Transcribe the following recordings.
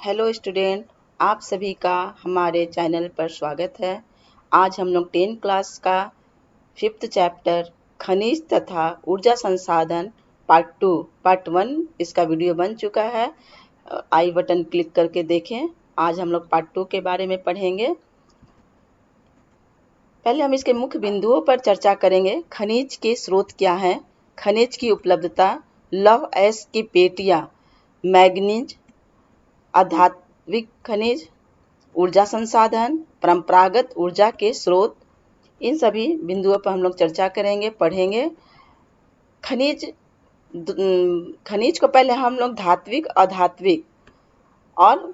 Hello student, आप सभी का हमारे चैनल पर स्वागत है। आज हम लोग 10 क्लास का 5th चैप्टर खनिज तथा ऊर्जा संसाधन पार्ट 1 इसका वीडियो बन चुका है। आई बटन क्लिक करके देखें। आज हम लोग पार्ट 2 के बारे में पढ़ेंगे। पहले हम इसके मुख्य बिंदुओं पर चर्चा करेंगे। खनिज के स्रोत क्या हैं, खनिज की उपलब्धता, लौह अयस्क की पेटियाँ, मैग्नीज, आधात्मिक खनिज, ऊर्जा संसाधन, परंपरागत ऊर्जा के स्रोत, इन सभी बिंदुओं पर हम लोग चर्चा करेंगे, पढ़ेंगे। खनिज को पहले हम लोग धात्विक, अधात्विक और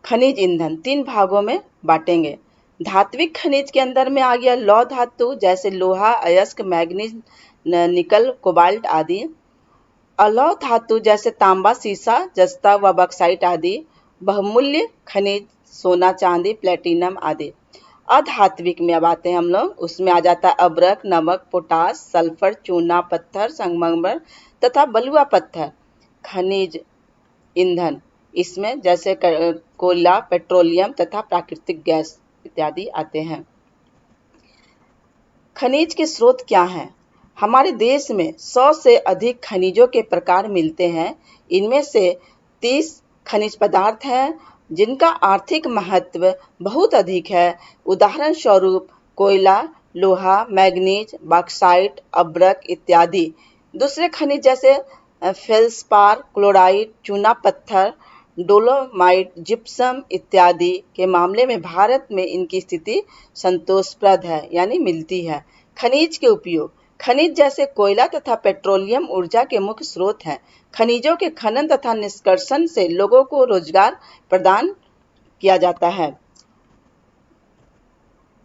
खनिज ईंधन 3 भागों में बांटेंगे। धात्विक खनिज के अंदर में आ गया लौह धातु जैसे लोहा, अयस्क, मैग्नीज, निकल, कोबाल्ट आदि। अलौह धातु जैसे तांबा, सीसा, जस्ता व बक्साइट आदि। बहुमूल्य खनिज सोना, चांदी, प्लेटिनम आदि। अधात्विक में अब आते हैं हम लोग, उसमें आ जाता है अब्रक, नमक, पोटास, सल्फर, चूना पत्थर, संगमरमर तथा बलुआ पत्थर। खनिज ईंधन इसमें जैसे कोयला, पेट्रोलियम तथा प्राकृतिक गैस इत्यादि आते हैं। खनिज के स्रोत क्या हैं? हमारे देश में 100 से अधिक खनिजों के प्रकार मिलते हैं। इनमें से 30 खनिज पदार्थ हैं जिनका आर्थिक महत्व बहुत अधिक है। उदाहरण स्वरूप कोयला, लोहा, मैग्नीज, बॉक्साइट, अब्रक इत्यादि। दूसरे खनिज जैसे फेल्सपार, क्लोराइड, चूना पत्थर, डोलोमाइट, जिप्सम इत्यादि के मामले में भारत में इनकी स्थिति संतोषप्रद है, यानी मिलती है। खनिज के उपयोग। खनिज जैसे कोयला तथा पेट्रोलियम ऊर्जा के मुख्य स्रोत हैं। खनिजों के खनन तथा निष्कर्षण से लोगों को रोजगार प्रदान किया जाता है।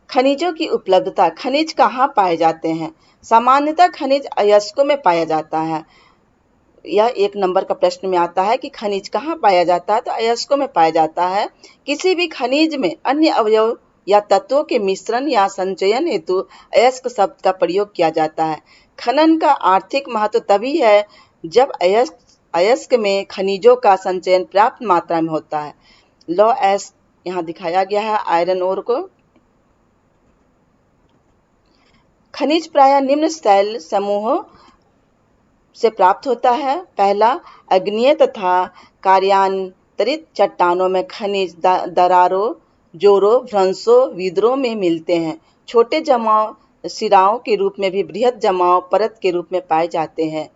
खनिजों की उपलब्धता। खनिज कहाँ पाए जाते हैं? सामान्यतः खनिज अयस्कों में पाया जाता है। यह 1 नंबर का प्रश्न में आता है कि खनिज कहाँ पाया जाता है, तो अयस्कों में पाया जाता है। किसी भी खनिज में अन्य अवयव या तत्वों के मिश्रण या संचयन हेतु अयस्क शब्द का प्रयोग किया जाता है। खनन का आर्थिक महत्व तभी है जब अयस्क में खनिजों का संचयन पर्याप्त मात्रा में होता है। लौह अयस्क यहाँ दिखाया गया है आयरन ओर को। खनिज प्रायः निम्न शैल समूहों से प्राप्त होता है। पहला, अग्नेय तथा कार्यांतरित चट्टानों में खनिज दरारों, जोरों, भ्रंशों, विदरों में मिलते हैं। छोटे जमाव सिराओं के रूप में भी बृहद जमाव परत के रूप में पाए जाते हैं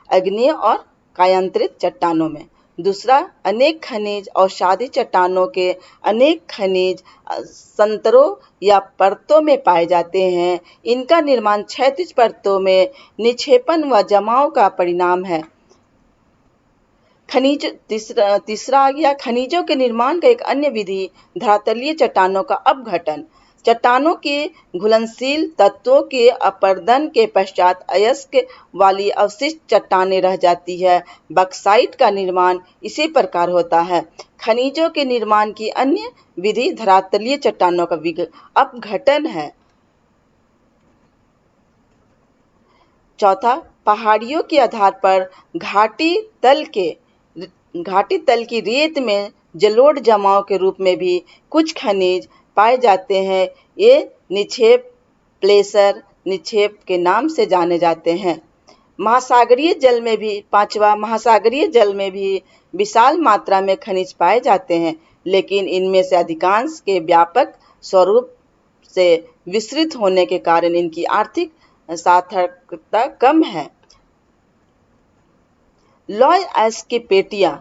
अग्नेय और कार्यांतरित चट्टानों में। दूसरा, अनेक खनिज औषधि चट्टानों के अनेक खनिज संतरों या परतों में पाए जाते हैं। इनका निर्माण क्षैतिज परतों में निक्षेपण व जमाव का परिणाम है। खनिज तीसरा आ गया खनिजों के निर्माण का एक अन्य विधि धरातलीय चट्टानों का अपघटन। चट्टानों के घुलनशील तत्वों के अपरदन के पश्चात अयस्क वाली अवशिष्ट चट्टानें रह जाती है। बक्साइट का निर्माण इसी प्रकार होता है। खनिजों के निर्माण की अन्य विधि धरातलीय चट्टानों का अपघटन है। चौथा, पहाड़ियों के आधार पर घाटी तल की रेत में जलोढ़ जमाव के रूप में भी कुछ खनिज पाए जाते हैं। ये निक्षेप प्लेसर निक्षेप के नाम से जाने जाते हैं। महासागरीय जल में भी पांचवा, महासागरीय जल में भी विशाल मात्रा में खनिज पाए जाते हैं, लेकिन इनमें से अधिकांश के व्यापक स्वरूप से विस्तृत होने के कारण इनकी आर्थिक सार्थकता कम है। लौह अयस्क की पेटियां,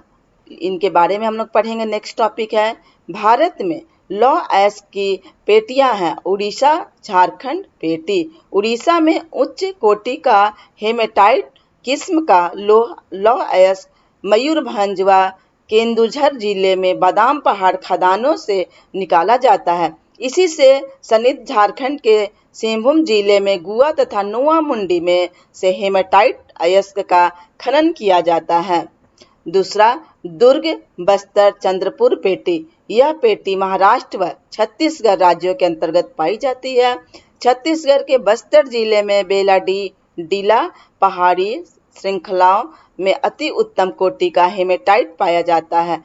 इनके बारे में हम लोग पढ़ेंगे। नेक्स्ट टॉपिक है भारत में लौह अयस्क की पेटियां हैं। उड़ीसा, झारखंड पेटी। उड़ीसा में उच्च कोटि का हेमेटाइट किस्म का लौह अयस्क मयूरभंज व केंदुझर जिले में बादाम पहाड़ खदानों से निकाला जाता है। इसी से सन्निहित झारखंड के सिंहभूम जिले में गुआ तथा नुआ मुंडी में से हेमेटाइट अयस्क का खनन किया जाता है। दूसरा, दुर्ग, बस्तर, चंद्रपुर पेटी। यह पेटी महाराष्ट्र व छत्तीसगढ़ राज्यों के अंतर्गत पाई जाती है। छत्तीसगढ़ के बस्तर जिले में बेलाडीला पहाड़ी श्रृंखलाओं में अति उत्तम कोटि का हेमेटाइट पाया जाता है,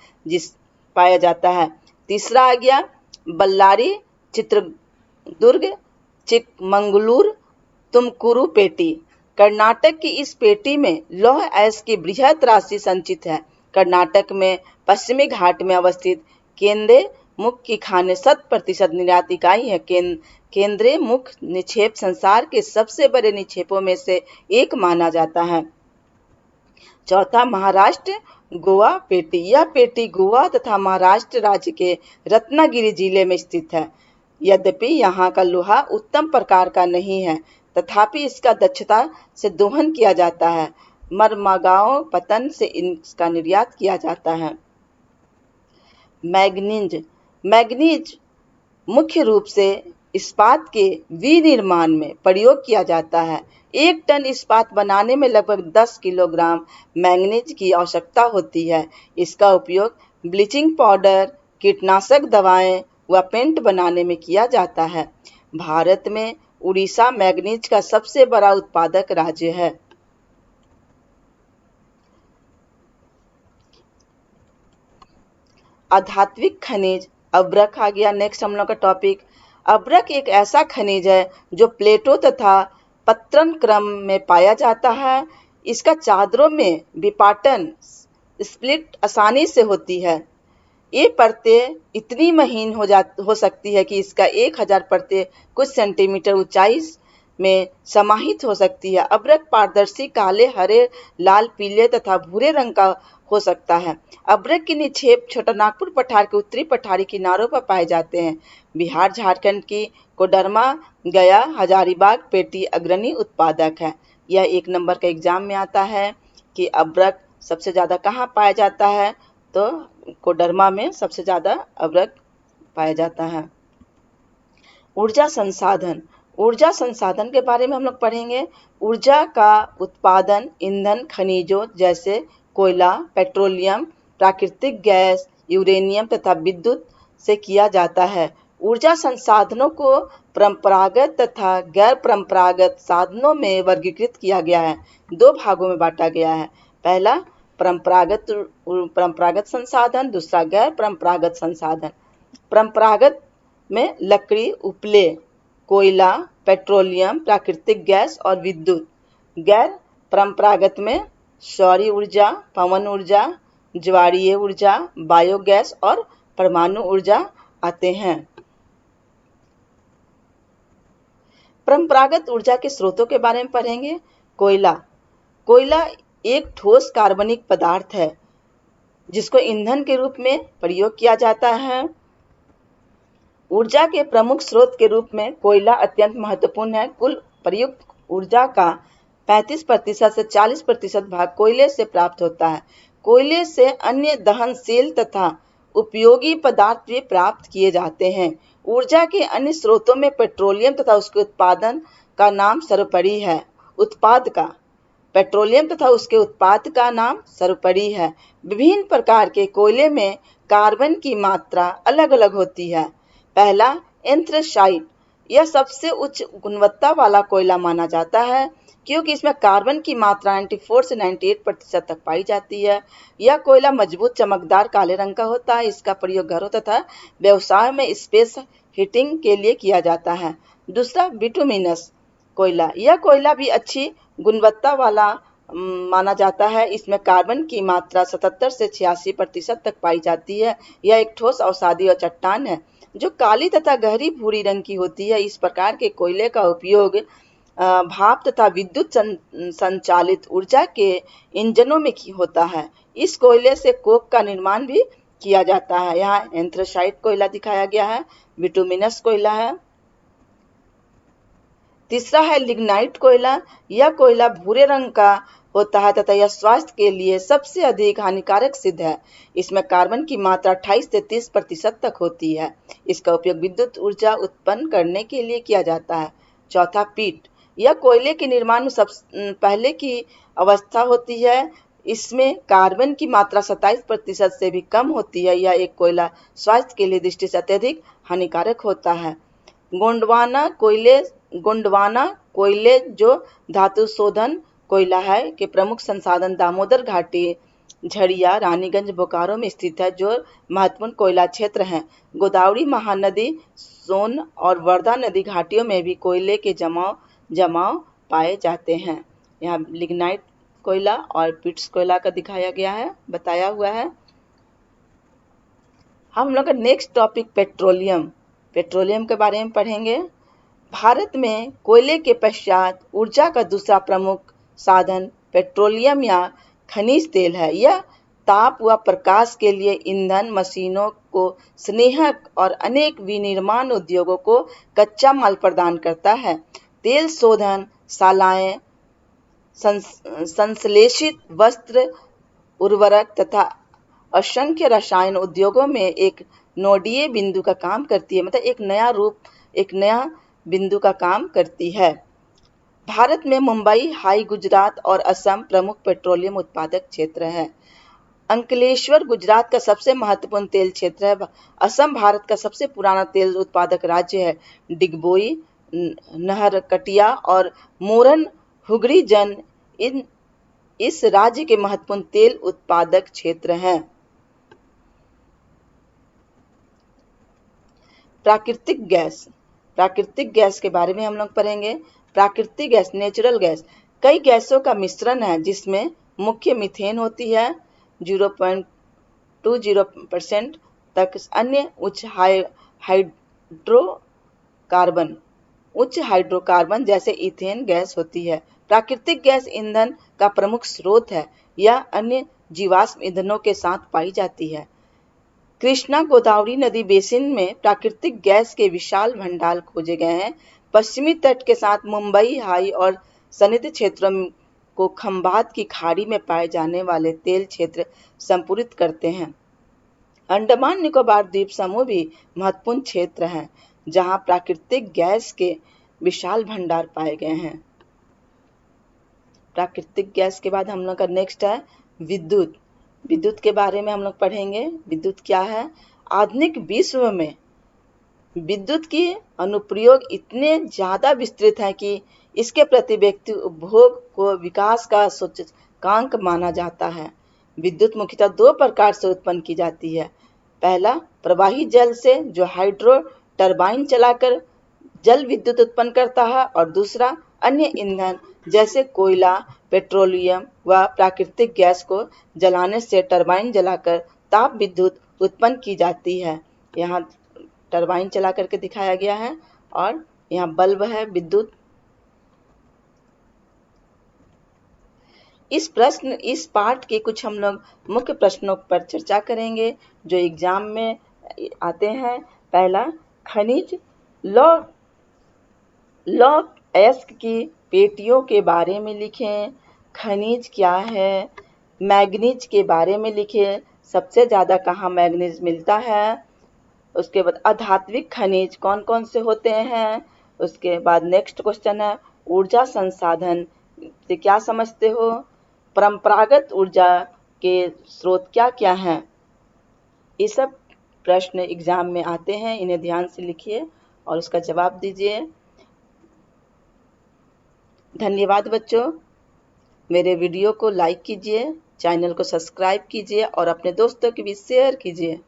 पाया जाता है। तीसरा आ गया बल्लारी, चित्रदुर्ग, चिकमंगलूर, तुमकुरू पेटी। कर्नाटक की इस पेटी में लौह अयस्क की बृहत राशि संचित है। कर्नाटक में पश्चिमी घाट में अवस्थित केंद्रीय मुख की खानें 100% निर्यात इकाई है। केंद्रीय मुख निक्षेप संसार के सबसे बड़े निक्षेपों में से एक माना जाता है। चौथा महाराष्ट्र गोवा पेटी। यह पेटी गोवा तथा महाराष्ट्र राज्य के रत्नागिरी जिले में स्थित है। यद्यपि यहाँ का लोहा उत्तम प्रकार का नहीं है, तथापि इसका दक्षता से दोहन किया जाता है। मरमागांव पतन से इसका निर्यात किया जाता है। मैग्नीज मुख्य रूप से इस्पात के विनिर्माण में प्रयोग किया जाता है। 1 टन इस्पात बनाने में लगभग 10 किलोग्राम मैंगनीज की आवश्यकता होती है। इसका उपयोग ब्लीचिंग पाउडर, कीटनाशक दवाएं व पेंट बनाने में किया जाता है। भारत में उड़ीसा मैंगनीज का सबसे बड़ा उत्पादक राज्य है। आधात्विक खनिज अब्रक आ गया नेक्स्ट हम लोग का टॉपिक। अब्रक एक ऐसा खनिज है जो प्लेटों तथा पत्तन क्रम में पाया जाता है। इसका चादरों में विपाटन स्प्लिट आसानी से होती है। ये परतें इतनी महीन हो सकती है कि इसका 1000 परतें कुछ सेंटीमीटर ऊंचाई में समाहित हो सकती है। अब्रक पारदर्शी काले, हरे, लाल, पीले तथा भूरे रंग का हो सकता है। अब्रक के निक्षेप छोटानागपुर पठार के उत्तरी पठारी किनारों पर पाए जाते हैं। बिहार झारखंड की कोडरमा, गया, हजारीबाग पेटी अग्रणी उत्पादक है। यह 1 नंबर का एग्जाम में आता है कि अब्रक सबसे ज़्यादा कहाँ पाया जाता है, तो कोडरमा में सबसे ज़्यादा अब्रक पाया जाता है। ऊर्जा संसाधन के बारे में हम लोग पढ़ेंगे। ऊर्जा का उत्पादन ईंधन खनिजों जैसे कोयला, पेट्रोलियम, प्राकृतिक गैस, यूरेनियम तथा विद्युत से किया जाता है। ऊर्जा संसाधनों को परंपरागत तथा गैर परंपरागत साधनों में वर्गीकृत किया गया है। 2 भागों में बांटा गया है। पहला परंपरागत संसाधन, दूसरा गैर परंपरागत संसाधन। परंपरागत में लकड़ी, उपले, कोयला, पेट्रोलियम, प्राकृतिक गैस और विद्युत। गैर परंपरागत में सौर ऊर्जा, पवन ऊर्जा, ज्वारीय ऊर्जा, बायोगैस और परमाणु ऊर्जा आते हैं। परंपरागत ऊर्जा के स्रोतों के बारे में पढ़ेंगे। कोयला एक ठोस कार्बनिक पदार्थ है जिसको ईंधन के रूप में प्रयोग किया जाता है। ऊर्जा के प्रमुख स्रोत के रूप में कोयला अत्यंत महत्वपूर्ण है। कुल प्रयुक्त ऊर्जा का 35% से 40% भाग कोयले से प्राप्त होता है। कोयले से अन्य दहनशील तथा उपयोगी पदार्थ भी प्राप्त किए जाते हैं। ऊर्जा के अन्य स्रोतों में पेट्रोलियम तथा उसके उत्पादन का नाम सर्वोपरि है। पेट्रोलियम तथा उसके उत्पाद का नाम सर्वोपरि है। विभिन्न प्रकार के कोयले में कार्बन की मात्रा अलग अलग होती है। पहला एंथ्रेसाइट, यह सबसे उच्च गुणवत्ता वाला कोयला माना जाता है क्योंकि इसमें कार्बन की मात्रा 94 से 98% तक पाई जाती है। यह कोयला मजबूत, चमकदार काले रंग का होता है। इसका प्रयोग घरों तथा व्यवसाय में स्पेस हीटिंग के लिए किया जाता है। दूसरा बिटुमिनस कोयला, यह कोयला भी अच्छी गुणवत्ता वाला माना जाता है। इसमें कार्बन की मात्रा 77 से 86% तक पाई जाती है। यह एक ठोस अवसादी और चट्टान है जो काली तथा गहरी भूरी रंग की होती है। इस प्रकार के कोयले का उपयोग भाप तथा विद्युत संचालित ऊर्जा के इंजनों में होता है। इस कोयले से कोक का निर्माण भी किया जाता है। यहाँ एंथ्रेसाइट कोयला दिखाया गया है, बिटुमिनस कोयला है। तीसरा है लिग्नाइट कोयला। यह कोयला भूरे रंग का होता है तथा यह स्वास्थ्य के लिए सबसे अधिक हानिकारक सिद्ध है। इसमें कार्बन की मात्रा 28 से 30% तक होती है। इसका उपयोग विद्युत ऊर्जा उत्पन्न करने के लिए किया जाता है। चौथा पीट, यह कोयले के निर्माण में सबसे पहले की अवस्था होती है। इसमें कार्बन की मात्रा 27% से भी कम होती है। यह एक कोयला स्वास्थ्य के लिए दृष्टि से अत्यधिक हानिकारक होता है। गोंडवाना कोयले जो धातु शोधन कोयला है के प्रमुख संसाधन दामोदर घाटी झड़िया रानीगंज बोकारो में स्थित है, जो महत्वपूर्ण कोयला क्षेत्र हैं। गोदावरी महानदी, सोन और वर्धा नदी घाटियों में भी कोयले के जमाव पाए जाते हैं। यहाँ लिग्नाइट कोयला और पिट्स कोयला का दिखाया गया है, बताया हुआ है। हम लोग का नेक्स्ट टॉपिक पेट्रोलियम के बारे में पढ़ेंगे। भारत में कोयले के पश्चात ऊर्जा का दूसरा प्रमुख साधन पेट्रोलियम या खनिज तेल है। यह ताप व प्रकाश के लिए ईंधन, मशीनों को स्नेहक और अनेक विनिर्माण उद्योगों को कच्चा माल प्रदान करता है। तेल शोधन शालाएं, संश्लेषित वस्त्र, उर्वरक तथा असंख्य रसायन उद्योगों में एक नोडीय बिंदु का काम करती है, मतलब एक नया बिंदु का काम करती है। भारत में मुंबई, हाई गुजरात और असम प्रमुख पेट्रोलियम उत्पादक क्षेत्र है। अंकलेश्वर गुजरात का सबसे महत्वपूर्ण तेल क्षेत्र है। असम भारत का सबसे पुराना तेल उत्पादक राज्य है। डिगबोई, नहरकटिया और मोरन हुगली जन इस राज्य के महत्वपूर्ण तेल उत्पादक क्षेत्र हैं। प्राकृतिक गैस के बारे में हम लोग पढ़ेंगे। प्राकृतिक गैस, नेचुरल गैस कई गैसों का मिश्रण है, जिसमें मुख्य मीथेन होती है 0.20% तक। अन्य उच्च हाइड्रोकार्बन जैसे ईथेन गैस होती है। प्राकृतिक गैस ईंधन का प्रमुख स्रोत है। यह अन्य जीवाश्म ईंधनों के साथ पाई जाती है। कृष्णा गोदावरी नदी बेसिन में प्राकृतिक गैस के विशाल भंडार खोजे गए हैं। पश्चिमी तट के साथ मुंबई हाई और सन्निहित क्षेत्रों को खंभात की खाड़ी में पाए जाने वाले तेल क्षेत्र संपूरित करते हैं। अंडमान निकोबार द्वीप समूह भी महत्वपूर्ण क्षेत्र हैं, जहां प्राकृतिक गैस के विशाल भंडार पाए गए हैं। प्राकृतिक गैस के बाद हम लोग का नेक्स्ट है विद्युत के बारे में हम लोग पढ़ेंगे। विद्युत क्या है? आधुनिक विश्व में विद्युत की अनुप्रयोग इतने ज्यादा विस्तृत है कि इसके प्रति व्यक्ति उपभोग को विकास का सूचकांक माना जाता है। विद्युत मुख्यतः दो प्रकार से उत्पन्न की जाती है। पहला, प्रवाही जल से, जो हाइड्रो टरबाइन चलाकर जल विद्युत उत्पन्न करता है, और दूसरा अन्य ईंधन जैसे कोयला, पेट्रोलियम व प्राकृतिक गैस को जलाने से टरबाइन जलाकर ताप विद्युत उत्पन्न की जाती है। यहाँ टरबाइन चला करके दिखाया गया है और यहाँ बल्ब है विद्युत। इस पाठ के कुछ हम लोग मुख्य प्रश्नों पर चर्चा करेंगे जो एग्जाम में आते हैं। पहला, खनिज लॉ एस्क की पेटियों के बारे में लिखें। खनिज क्या है? मैग्नीज के बारे में लिखें, सबसे ज़्यादा कहाँ मैग्नीज मिलता है। उसके बाद अधात्विक खनिज कौन कौन से होते हैं। उसके बाद नेक्स्ट क्वेश्चन है, ऊर्जा संसाधन से क्या समझते हो। परंपरागत ऊर्जा के स्रोत क्या क्या हैं। ये सब प्रश्न एग्जाम में आते हैं, इन्हें ध्यान से लिखिए और उसका जवाब दीजिए। धन्यवाद बच्चों। मेरे वीडियो को लाइक कीजिए, चैनल को सब्सक्राइब कीजिए और अपने दोस्तों के बीच शेयर कीजिए।